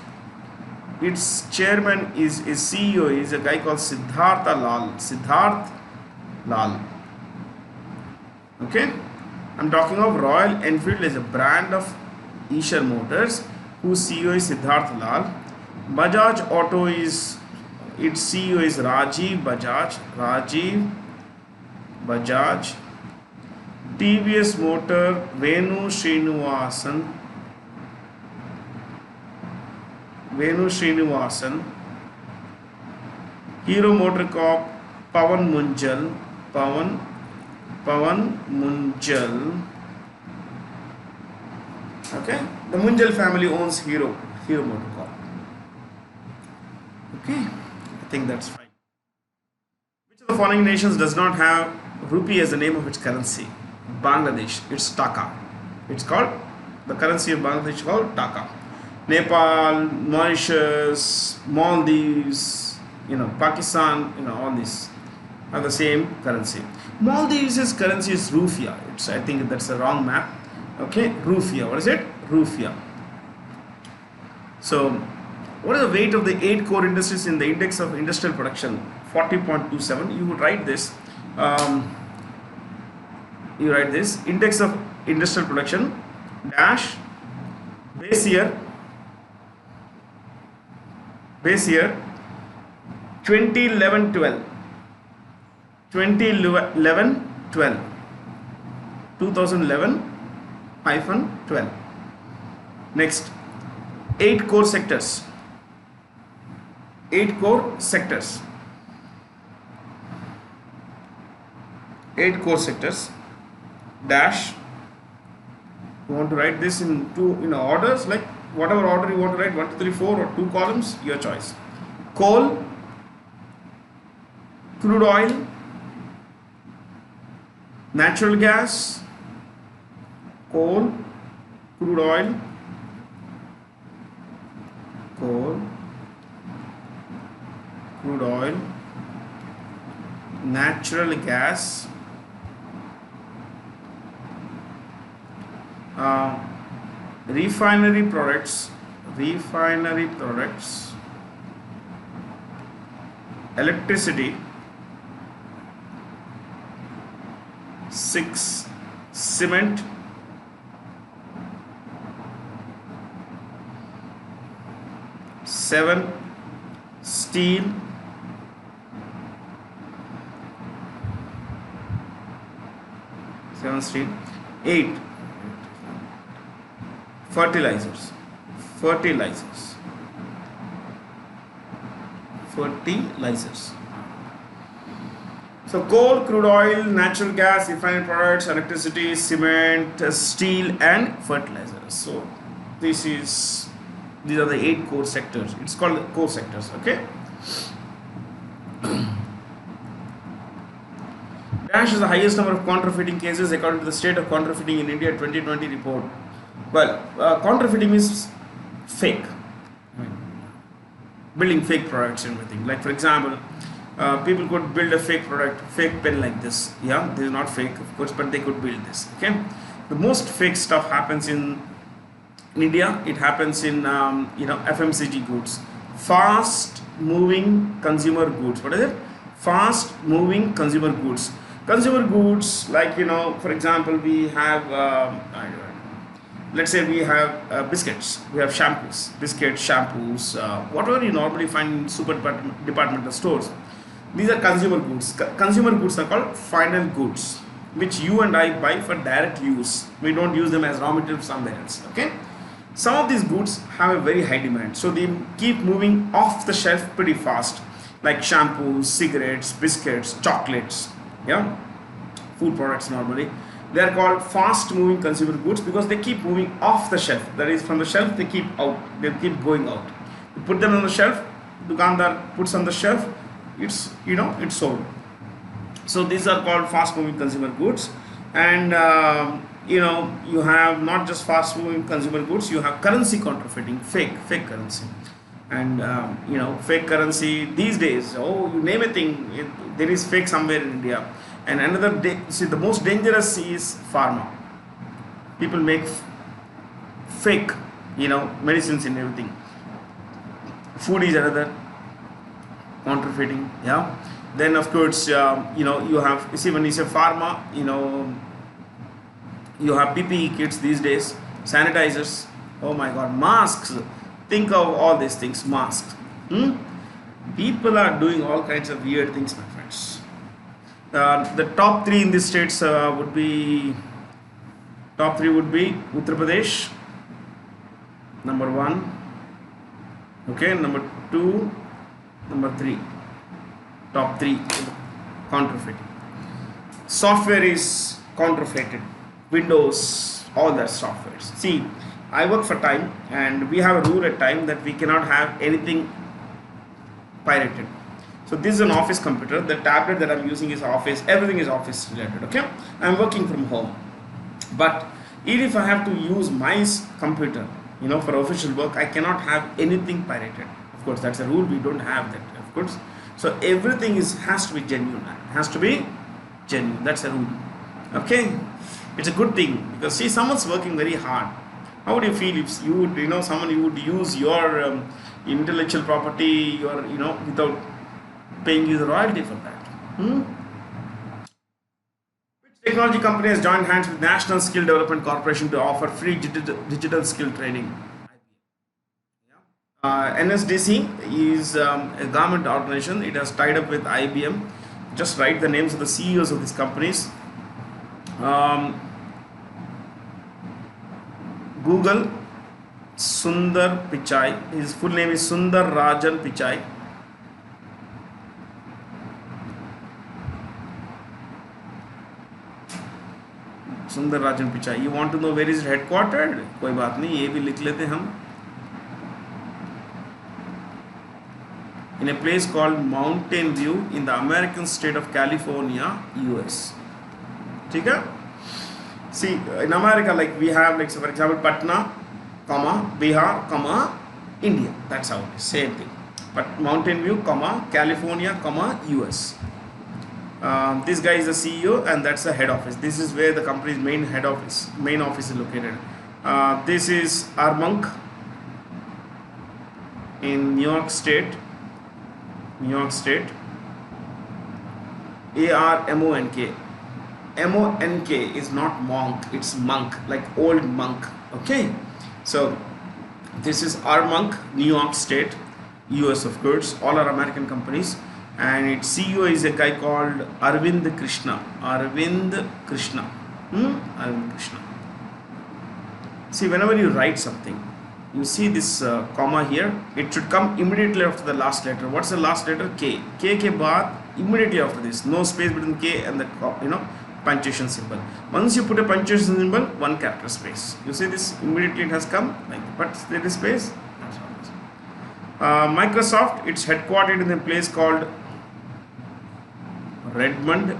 Its chairman is CEO is a guy called Siddhartha Lal. Siddharth Lal. Okay. I'm talking of Royal Enfield as a brand of Esher Motors, whose CEO is Siddharth Lal. Bajaj Auto is, its CEO is Rajiv Bajaj. Rajiv Bajaj. TVS Motor Venu Srinivasan. Venu Srinivasan. Hero Motorcorp Pawan Munjal. Pawan Munjal. Okay, the Munjal family owns Hero Motorcorp. Okay, I think that's fine. Which of the following nations does not have rupee as the name of its currency? Bangladesh. It's Taka. It's called, the currency of Bangladesh is called Taka. Nepal, Mauritius, Maldives, Pakistan, all these are the same currency. Maldives' currency is Rufiya. I think that's a wrong map. Okay, Rufiya. What is it? Rufiya. So, what is the weight of the 8 core industries in the index of industrial production? 40.27. You would write this. You write this. Index of industrial production dash base year 2011-12. 2011-12. 2011-12. Next, 8 core sectors. 8 core sectors. 8 core sectors. Dash. You want to write this in two orders, like whatever order you want to write, 1, 2, 3, 4, or 2 columns, your choice. Coal, crude oil, natural gas, coal, crude oil, natural gas, refinery products, electricity, 6, cement, 7, steel, 8, fertilizers. So coal, crude oil, natural gas, refined products, electricity, cement, steel, and fertilizers. So these are the 8 core sectors. It's called the core sectors. Okay. Dash is the highest number of counterfeiting cases according to the state of counterfeiting in India 2020 report. Well, counterfeiting is fake. Building fake products and everything. Like for example, people could build a fake product, fake pen like this. Yeah, this is not fake, of course, but they could build this. Okay, the most fake stuff happens in India. It happens in FMCG goods, fast moving consumer goods. What is it? Fast moving consumer goods. Consumer goods, like for example, we have let's say we have biscuits, we have shampoos, whatever you normally find in super departmental stores. These are consumer goods. Consumer goods are called final goods, which you and I buy for direct use. We don't use them as raw material somewhere else. Okay. Some of these goods have a very high demand, so they keep moving off the shelf pretty fast, like shampoos, cigarettes, biscuits, chocolates, yeah, food products normally. They are called fast moving consumer goods because they keep moving off the shelf. That is, from the shelf they keep going out. You put them on the shelf, Dukandar puts on the shelf, it's sold. So these are called fast moving consumer goods. And you have not just fast moving consumer goods, you have currency counterfeiting, fake currency. And fake currency these days, oh, you name a thing, there is fake somewhere in India. And another day, see, the most dangerous is pharma. People make fake medicines and everything. Food is another counterfeiting. Yeah. Then of course, you have, you see, when you say pharma, you have PPE kits these days, sanitizers, oh my god, masks. Think of all these things, masks. People are doing all kinds of weird things, my friends. The top three in these states would be Uttar Pradesh, number 1, okay, number 2, number 3, top 3 counterfeiting. Software is counterfeited, Windows, all that software. See, I work for Time, and we have a rule at Time that we cannot have anything pirated. So this is an office computer. The tablet that I'm using is office. Everything is office related. Okay, I'm working from home, but even if I have to use my computer, for official work, I cannot have anything pirated. Of course, that's a rule. We don't have that, of course. So everything has to be genuine. Has to be genuine. That's a rule. Okay, it's a good thing, because see, someone's working very hard. How would you feel if you would, someone you would use your intellectual property, without paying you the royalty for that? Which technology company has joined hands with National Skill Development Corporation to offer free digital skill training? NSDC is a government organization. It has tied up with IBM. Just write the names of the CEOs of these companies. Google, Sundar Pichai. His full name is Sundar Rajan Pichai. Sundar Rajan Pichai. You want to know where is it headquartered? कोई बात नहीं, ये भी लिख लेते हम. In a place called Mountain View in the American state of California, US. ठीक है? See, in America, like we have, like, so for example, Patna, Bihar, India. That's how it is. Same thing. But Mountain View, California, US. This guy is the CEO, and that's the head office. This is where the company's main office is located. This is Armonk in New York State. ARMONK. MONK is not monk, it's monk, like old monk. Okay, so this is Armonk, New York State, US, of course. All are American companies, and its CEO is a guy called Arvind Krishna. Arvind Krishna. See, whenever you write something, you see this comma here, it should come immediately after the last letter. What's the last letter? K. K ke baad, immediately after this, no space between K and the punctuation symbol. Once you put a punctuation symbol, one character space. You see this, immediately it has come, but there is space. That's how it is. Microsoft, it's headquartered in a place called Redmond,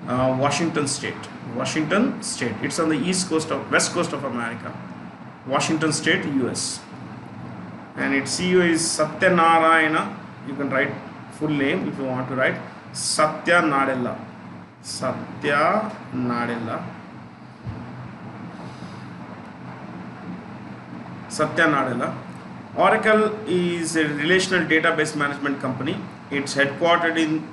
Washington State. It's on the west coast of America. Washington State, US. And its CEO is Satya Narayana. You can write full name if you want to write. Satya Nadella. Oracle is a relational database management company. It's headquartered in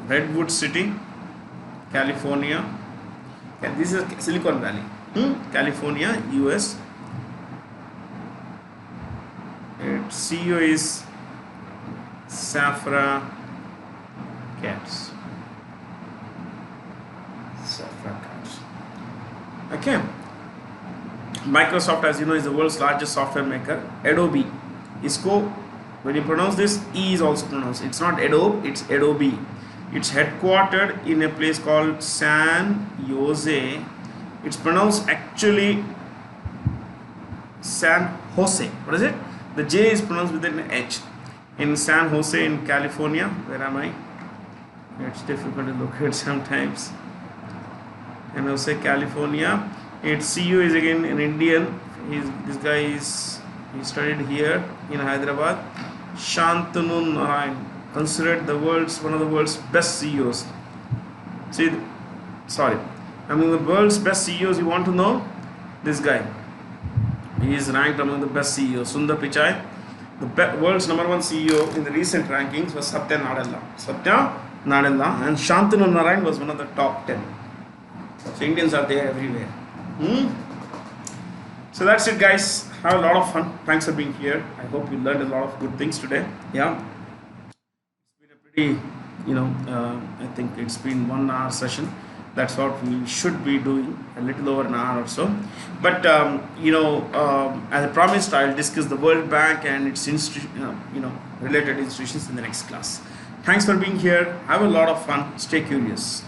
Redwood City, California. This is Silicon Valley, California, US. Its CEO is Safra Catz. Okay. Microsoft, as you know, is the world's largest software maker. Adobe. When you pronounce this, E is also pronounced. It's not Adobe, it's Adobe. It's headquartered in a place called San Jose. It's pronounced actually San Jose. What is it? The J is pronounced with an H. in San Jose in California. Where am I? It's difficult to locate sometimes. San Jose, California. Its CEO is again an Indian. This guy he studied here in Hyderabad. Shantanu Narayan, considered one of the world's best CEOs. See, sorry, among the world's best CEOs, you want to know this guy. He is ranked among the best CEOs. Sundar Pichai, the world's #1 CEO in the recent rankings was Satya Nadella, and Shantanu Narayan was one of the top 10. So Indians are there everywhere. So that's it, guys. Have a lot of fun. Thanks for being here. I hope you learned a lot of good things today. Yeah, it's been a pretty, I think it's been 1 hour session. That's what we should be doing, a little over an hour or so. But as I promised, I'll discuss the World Bank and its related institutions in the next class. Thanks for being here. Have a lot of fun. Stay curious.